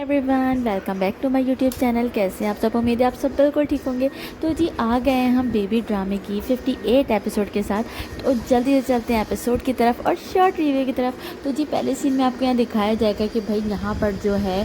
Everyone, welcome back to my YouTube channel. कैसे हैं आप सब? उम्मीद है आप सब बिल्कुल ठीक होंगे। तो जी आ गए हैं हम बेबी ड्रामे की 58 एपिसोड के साथ। तो जल्दी से चलते हैं एपिसोड की तरफ और शॉर्ट रिव्यू की तरफ। तो जी पहले सीन में आपको यहाँ दिखाया जाएगा कि भाई यहाँ पर जो है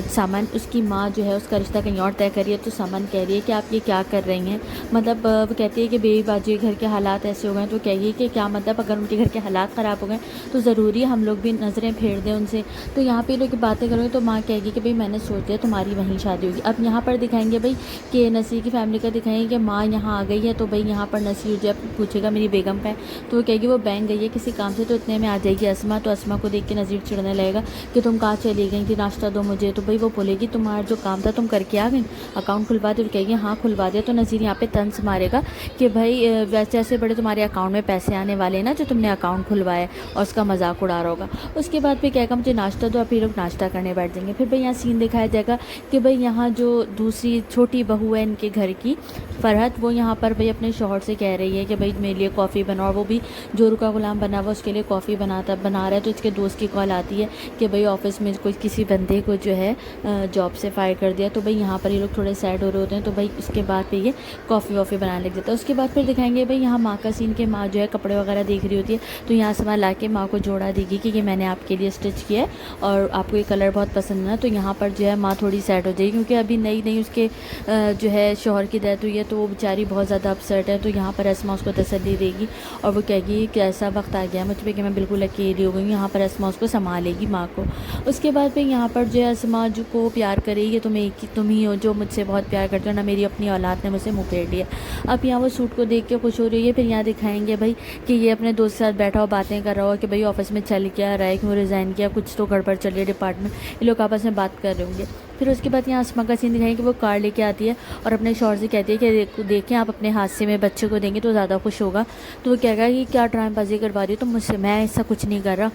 सामान, उसकी माँ जो है उसका रिश्ता कहीं और तय करिए। तो सामान कह रही है कि आप ये क्या कर रही हैं, मतलब वो कहती है कि बेबी बाजी घर के हालात ऐसे हो गए। तो कहिए कि क्या मतलब, अगर उनके घर के हालात ख़राब हो गए तो ज़रूरी हम लोग भी नज़रें फेर दें उनसे। तो यहाँ पे लोग बातें करेंगे तो माँ कहेगी कि भाई मैंने सोच लिया तुम्हारी वहीं शादी होगी। अब यहाँ पर दिखाएंगे भाई कि नसीर की फैमिली का दिखाएंगे कि माँ यहाँ आ गई है। तो भाई यहाँ पर नसीर जब पूछेगा मेरी बेगम का है तो वो कहेगी वो बैंक गई है किसी काम से। तो इतने में आ जाएगी अस्मा। तो अस्मा को देख के नसीर चिढ़ने लगेगा कि तुम कहाँ चली गई थी, नाश्ता दो मुझे। तो भाई वो बोलेगी तुम्हारा जो काम था तुम करके आ गई, अकाउंट खुलवा दे। तो कहेगी हाँ खुलवा दिया। तो नसीर यहाँ पे तंज मारेगा कि भाई वैसे ऐसे बड़े तुम्हारे अकाउंट में पैसे आने वाले ना जो तुमने अकाउंट खुलवाया, और उसका मजाक उड़ा रहा होगा। उसके बाद फिर कहेगा मुझे नाश्ता दो, फिर लोग नाश्ता करने बैठ जाएंगे। फिर भाई यहाँ सीन दिखाया जाएगा कि भाई यहाँ जो दूसरी छोटी बहू है इनके घर की, फरहत, वो यहाँ पर भाई अपने शौहर से कह रही है कि भाई मेरे लिए कॉफ़ी बनाओ। और वो भी जोरू का गुलाम बना हुआ उसके लिए कॉफ़ी बना रहा है। तो इसके दोस्त की कॉल आती है कि भाई ऑफिस में कोई किसी बंदे को जो है जॉब से फायर कर दिया। तो भाई यहाँ पर ये लोग थोड़े सैड हो रहे होते हैं। तो भाई उसके बाद फिर ये कॉफ़ी वॉफ़ी बनाने लग जाता है। उसके बाद फिर दिखाएंगे भाई यहाँ माँ का सीन के माँ जो है कपड़े वगैरह देख रही होती है। तो यहाँ सामान ला के माँ को जोड़ा देगी कि ये मैंने आपके लिए स्टिच किया है और आपको ये कलर बहुत पसंद है। तो यहाँ पर जो है माँ थोड़ी सैड हो जाएगी क्योंकि अभी नई नई उसके जो है शौहर की डेथ हुई है। तो वो बेचारी बहुत ज़्यादा अपसेट है। तो यहाँ पर अस्मा उसको तसल्ली देगी और वो कहेगी कि ऐसा वक्त आ गया मुझ पर कि मैं बिल्कुल अकेली हो गई। यहाँ पर अस्मा उसको संभालेगी माँ को। उसके बाद फिर यहाँ पर जो है अस्मा जो को प्यार करेगी, तुम ही हो जो मुझसे बहुत प्यार करते हो ना, मेरी अपनी औलाद ने मुझसे मुँह फेर लिया। अब यहाँ वो सूट को देख के खुश हो रही है। फिर यहाँ दिखाएंगे भाई कि ये अपने दोस्त के साथ बैठा हो बातें कर रहा हो कि भाई ऑफिस में चल क्या रहा है, क्यों रिज़ाइन किया, कुछ तो गड़बड़ चल रही है डिपार्टमेंट। ये लोग आपस में बात कर रहे होंगे। फिर उसके बाद यहाँ अस्मा का सीन दिखाएंगे कि वो कार लेके आती है और अपने शौहर से कहती है कि देखें आप अपने हादसे में बच्चे को देंगे तो ज़्यादा खुश होगा। तो वो कहेगा कि क्या ड्रामेबाजी करवा रही हो तुम मुझसे, मैं ऐसा कुछ नहीं कर रहा,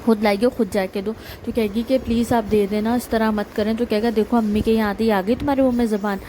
खुद लाइए खुद जाके दो। तो कहेगी कि प्लीज़ आप दे देना, इस तरह मत करें। तो कहेगा देखो अम्मी के यहाँ आती आ गई तुम्हारे मुँह में ज़बान,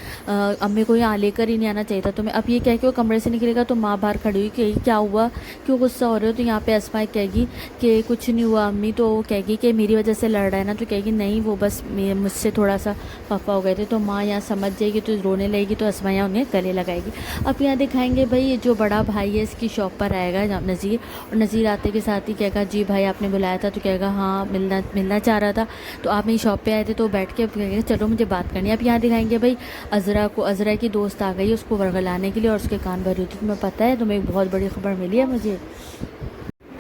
अम्मी को यहाँ लेकर ही नहीं आना चाहिए था तुम्हें। अब ये कह के वो कमरे से निकलेगा तो माँ बाहर खड़ी हुई कहेगी क्या हुआ, क्यों गुस्सा हो रहे हो। तो यहाँ पे अस्मा कहेगी कि कुछ नहीं हुआ अम्मी। तो वो कहेगी कि मेरी वजह से लड़ रहा है ना। तो कहेगी नहीं वो बस मुझसे थोड़ा सा खफा हो गए थे। तो माँ यहाँ समझ जाएगी तो रोने लगेगी। तो अस्मा यहाँ उन्हें गले लगाएगी। अब यहाँ दिखाएंगे भाई जो बड़ा भाई है इसकी शॉप पर आएगा नज़ीर, और नज़ीर आते के साथ ही कहेगा जी भाई आपने बुलाया था। तो कहेगा हाँ मिलना चाह रहा था, तो आप मेरी शॉप पे आए थे। तो बैठ के कहेगा चलो मुझे बात करनी है। अब यहाँ दिखाएंगे भाई अज़रा को, अज़रा की दोस्त आ गई उसको वर्गलाने के लिए और उसके कान भरी होती। तुम्हें पता है तुम्हें एक बहुत बड़ी खबर मिली है मुझे,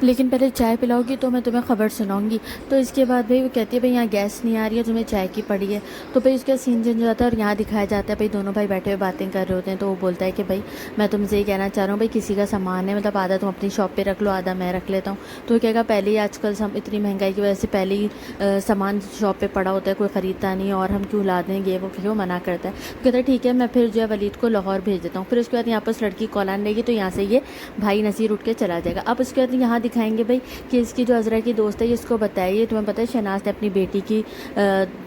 लेकिन पहले चाय पिलाओगी तो मैं तुम्हें ख़बर सुनाऊंगी। तो इसके बाद भाई वो कहती है भाई यहाँ गैस नहीं आ रही है, तुम्हें चाय की पड़ी है। तो भाई उसका सीन चेंज हो जाता है और यहाँ दिखाया जाता है भाई दोनों भाई बैठे हुए बातें कर रहे होते हैं। तो वो बोलता है कि भाई मैं तुमसे ये कहना चाह रहा हूँ भाई किसी का सामान है, मतलब आधा तुम अपनी शॉप पर रख लो आधा मैं रख लेता हूँ। तो वो कहेगा पहले ही आजकल इतनी महंगाई की वजह से पहले ही सामान शॉप पर पड़ा होता है, कोई ख़रीदता नहीं और हम क्यों ला देंगे, वो क्यों मना करता है। तो कहता है ठीक है मैं फिर जो है वलीद को लाहौर भेज देता हूँ। फिर उसके बाद यहाँ पर उस लड़की कॉल आने लगी तो यहाँ से ये भाई नसीर उठ के चला जाएगा। अब उसके बाद यहाँ दिखाएंगे भाई कि इसकी जो अज़रा की दोस्त है ये इसको बताइए तुम्हें पता है शहनाज ने अपनी बेटी की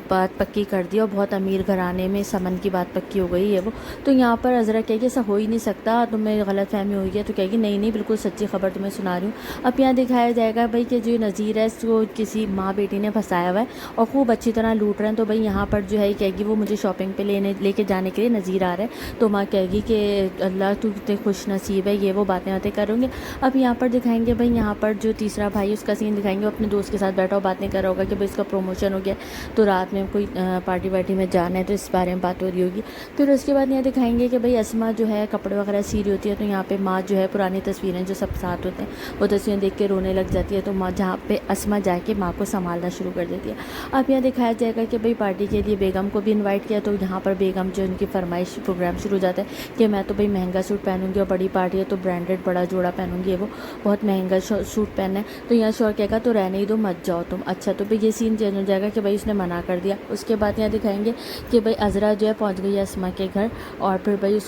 बात पक्की कर दी और बहुत अमीर घराने में समन की बात पक्की हो गई है वो। तो यहाँ पर अज़रा कहेगी ऐसा हो ही नहीं सकता, तुम्हें गलत फहमी हुई है। तो कहेगी नहीं नहीं बिल्कुल सच्ची खबर तुम्हें सुना रही हूँ। अब यहाँ दिखाया जाएगा भाई कि जो नज़ीर है इसको किसी माँ बेटी ने फंसाया हुआ है और खूब अच्छी तरह लूट रहे हैं। तो भाई यहाँ पर जो है कहेगी वो मुझे शॉपिंग पे लेके जाने के लिए नज़ीर आ रहा है। तो माँ कहेगी कि अल्लाह तू कितने खुश नसीब है, ये वो बातें करूँगी। अब यहाँ पर दिखाएंगे भाई यहाँ पर जो तीसरा भाई उसका सीन दिखाएंगे, अपने दोस्त के साथ बैठा हो बातें कर रहा होगा कि भाई इसका प्रमोशन हो गया तो रात में कोई पार्टी वार्टी में जाना है, तो इस बारे में बात हो रही होगी। फिर उसके बाद यहाँ दिखाएंगे कि भाई अस्मा जो है कपड़े वगैरह सी रही होती है। तो यहाँ पे माँ जो है पुरानी तस्वीरें जो सब साथ होते हैं वो तस्वीरें देख के रोने लग जाती है। तो माँ जहाँ पे अस्मा जाके माँ को संभालना शुरू कर देती है। अब यहाँ दिखाया जाएगा कि भाई पार्टी के लिए बेगम को भी इन्वाइट किया। तो यहाँ पर बेगम जो उनकी फरमाइश प्रोग्राम शुरू हो जाता है कि मैं तो भाई महंगा सूट पहनूंगी और बड़ी पार्टी है तो ब्रांडेड बड़ा जोड़ा पहनूंगी, वो बहुत महंगा सूट पहनना है। तो यहाँ शौहर कहेगा तो रहने ही दो मत जाओ तुम। अच्छा तो भाई ये सीन चेंज हो जाएगा कि भाई उसने मना कर दिया। उसके बाद यहाँ दिखाएंगे कि भाई अज़रा जो है पहुँच गई है अस्मा के घर और फिर भाई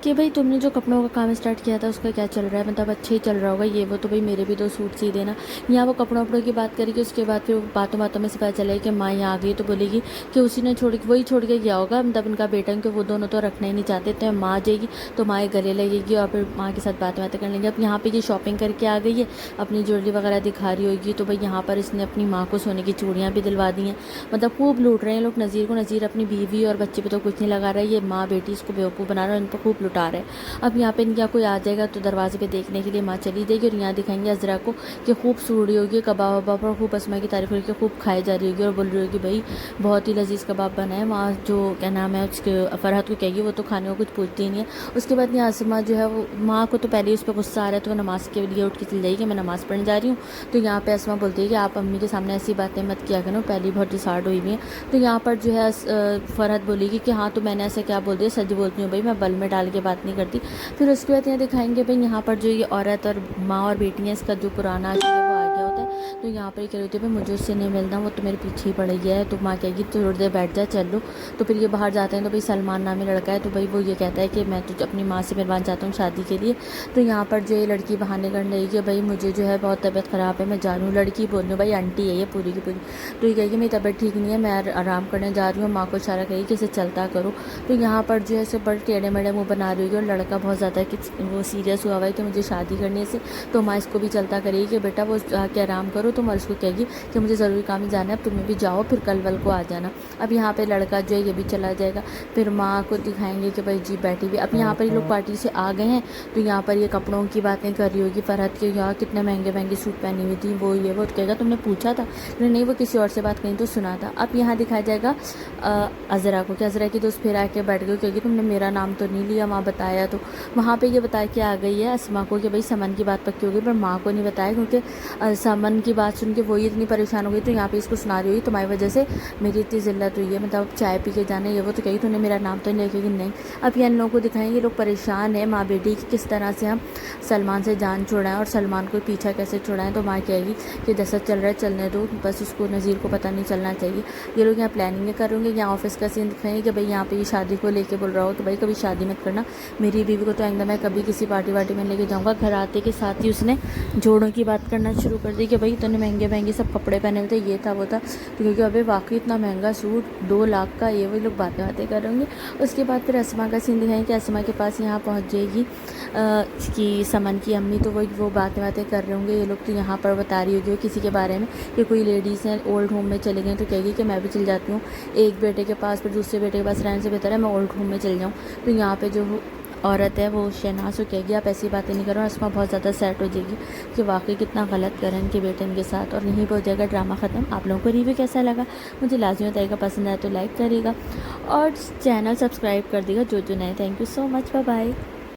کہ بھائی تم نے جو کپڑوں کا کام اسٹارٹ کیا تھا اس کا کیا چل رہا ہے، مطلب اچھا ہی چل رہا ہوگا یہ وہ، تو بھائی میرے بھی 2 سوٹ سی دینا۔ یہاں وہ کپڑوں کی بات کرے گی، اس کے بعد پھر باتوں باتوں میں سے پتہ چلے کہ ماں یہاں آ گئی تو بولے گی کہ اسی نے وہی چھوڑ کے گیا ہوگا، مطلب ان کا بیٹا، کیونکہ وہ دونوں تو رکھنا ہی نہیں چاہتے، تو ماں آ جائے گی تو ماں گلے لگے گی اور پھر ماں کے ساتھ باتیں کرنے لگی۔ اب یہاں پہ یہ شاپنگ کر کے آ گئی ہے، اپنی جویلری وغیرہ دکھا رہی ہوگی، تو بھائی یہاں پر اس نے اپنی ماں کو سونے کی چوڑیاں بھی دلوا دی ہیں، مطلب خوب لوٹ رہے ہیں لوگ نذیر کو۔ نذیر اپنی بیوی اور بچے پہ تو کچھ نہیں لگا رہا ہے، یہ ماں بیٹی اس کو بیوقوف بنا رہا ہے، ان کو خوب لٹا رہا ہے۔ اب یہاں پہ ان کا کوئی آ جائے گا تو دروازے پہ دیکھنے کے لیے ماں چلی جائے گی، اور یہاں دکھائیں گے عذرا کو کہ خوب سوڑ رہی ہوگی کباب وباب، اور خوب اسما کی تعریف کر کے خوب کھائی جا رہی ہوگی، اور بول رہی ہوگی بھائی بہت ہی لذیذ کباب بنا ہے۔ ماں جو کیا نام ہے اس کے فرحت کو کہے گی، وہ تو کھانے کو کچھ پوچھتی ہی نہیں ہے۔ اس کے بعد یہ اسما جو ہے وہ ماں کو تو پہلے اس پہ غصہ آ رہا ہے، تو وہ نماز کے لیے اٹھ کے چل جائے گی کہ میں نماز پڑھنے جا رہی ہوں۔ تو یہاں پہ اسما بولتی ہے کہ آپ امی کے سامنے ایسی باتیں مت کیا کرو، پہلے بہت ڈسارڈ ہوئی ہوئی ہیں۔ تو یہاں پر جو ہے فرحت بولے گی کہ ہاں تو میں نے ایسے کیا بول دیا، سچ بولتی ہوں بھائی، میں بل میں ڈال کے بات نہیں کرتی۔ پھر اس کے بعد یہ دکھائیں گے بھائی یہاں پر جو یہ عورت اور ماں اور بیٹی ہیں، اس کا جو پرانا عاشق ہے وہ آ گیا ہوتا ہے۔ تو یہاں پر یہ کہہ رہی ہوتی ہے بھائی مجھے اس سے نہیں ملنا، وہ تو میرے پیچھے ہی پڑ گیا ہے۔ تو ماں کہے گی تھوڑی دیر بیٹھ جا، چل لو۔ تو پھر یہ باہر جاتے ہیں تو بھائی سلمان نامی لڑکا ہے، تو بھائی وہ یہ کہتا ہے کہ میں تو اپنی ماں سے ملوانا چاہتا ہوں شادی کے لیے۔ تو یہاں پر جو یہ لڑکی بہانے کرنے لگی کہ بھائی مجھے جو ہے بہت طبیعت خراب ہے، میں جا رہی ہوں۔ لڑکی بول رہی ہوں بھائی آنٹی ہے یہ پوری کی پوری، تو یہ کہے گی میری طبیعت ٹھیک نہیں ہے، میں آرام کرنے جا رہی ہوں۔ ماں کو اشارہ کرے گی کہ اسے چلتا کرو۔ تو یہاں پر جو ہے اسے بڑے ٹیڑھے میڑھے منہ بنا رہی ہوگی، اور لڑکا بہت زیادہ کہ وہ سیریس ہوا ہے کہ مجھے شادی کرنے سے۔ تو ماں اس کو بھی چلتا کرے گی کہ بیٹا وہ جا کے آرام کرو، تو ماں اس کو کہے گی کہ مجھے ضروری کام ہی جانا ہے، اب تمہیں بھی جاؤ، پھر کل ول کو آ جانا۔ اب یہاں پہ لڑکا جو ہے یہ بھی چلا جائے گا۔ پھر ماں کو دکھائیں گے کہ بھائی جی بیٹھی ہوئی، اب یہاں پر یہ لوگ پارٹی سے آ گئے ہیں، تو یہاں پر یہ کپڑوں کی باتیں کر رہی ہوگی فرحت کے، یہاں کتنے مہنگے مہنگے سوٹ پہنی ہوئی تھی، وہ یہ وہ، تو کہے گا تم نے پوچھا تھا؟ نہیں، وہ کسی اور سے بات کریں تو سنا تھا۔ اب یہاں دکھایا جائے گا عذرا کو، کہ عذرا کی دوست پھر آ کے بیٹھ گئی، کہے گی تم نے میرا نام تو نہیں لیا، ماں بتایا تو۔ وہاں پہ یہ بتا کے آ گئی ہے اسما کو کہ بھائی سمن کی بات پکی ہو گئی، پر ماں کو نہیں بتایا، کیونکہ سمن کی بات سن کے وہی اتنی پریشان ہو گئی، تو یہاں پہ اس کو سنا رہی ہوئی تمہاری وجہ سے میری اتنی ذلت ہوئی ہے، مطلب چائے پی کے جانا یہ وہ، تو کہی تو نے میرا نام تو نہیں لے گی نہیں۔ اب یہ ان لوگوں کو دکھائیں گے لوگ پریشان ہیں ماں بیٹی کی، کس طرح سے ہم سلمان سے جان چھڑائیں اور سلمان کو پیچھا کیسے چھڑائیں۔ تو ماں کہے گی کہ جیسا چل رہا ہے چلنے دو، بس اس کو نذیر کو پتہ نہیں چلنا چاہیے۔ یہ لوگ یہاں پلاننگ کریں گے، یہاں آفس کا سین دکھائیں گے کہ بھائی یہاں پہ یہ شادی کو لے کے بول رہا ہو کہ بھائی کبھی شادی مت کرنا، میری بیوی کو تو آئندہ میں کبھی کسی پارٹی وارٹی میں لے کے جاؤں گا۔ گھر آتے کے ساتھ ہی اس نے جوڑوں کی بات کرنا شروع کر دی کہ بھائی تو نے مہنگے مہنگے سب کپڑے پہنے ہوئے تھے، یہ تھا وہ تھا، تو کیونکہ ابھی واقعی اتنا مہنگا سوٹ 2 لاکھ کا، یہ وہ لوگ باتیں کریں گے۔ اس کے بعد پھر اسما کا سین دکھائیں کہ اسما کے پاس یہاں پہنچ جائے گی کہ سمن کی امی، تو وہ باتیں کر رہے ہوں گے یہ لوگ، تو یہاں پر بتا رہی ہوگی کسی کے بارے میں کہ کوئی لیڈیز ہیں اولڈ ہوم میں چلے گئے، تو کہے گی کہ میں بھی چل جاتی ہوں، ایک بیٹے کے پاس پھر دوسرے بیٹے کے پاس رہنے سے بہتر ہے میں اولڈ ہوم میں چل جاؤں۔ تو یہاں پہ جو عورت ہے وہ شہناز کو کہے گی آپ ایسی باتیں نہیں کرو، اسما بہت زیادہ سیٹ ہو جائے گی کہ واقعی کتنا غلط کریں ان کے بیٹے ان کے ساتھ، اور یہیں پہ ہو جائے گا ڈرامہ ختم۔ آپ لوگوں کو ریویو کیسا لگا مجھے لازمی بتائیے گا، پسند آئے تو لائک کرے گا اور چینل سبسکرائب کر دے گا جو نئے۔ Thank you so much, bye bye.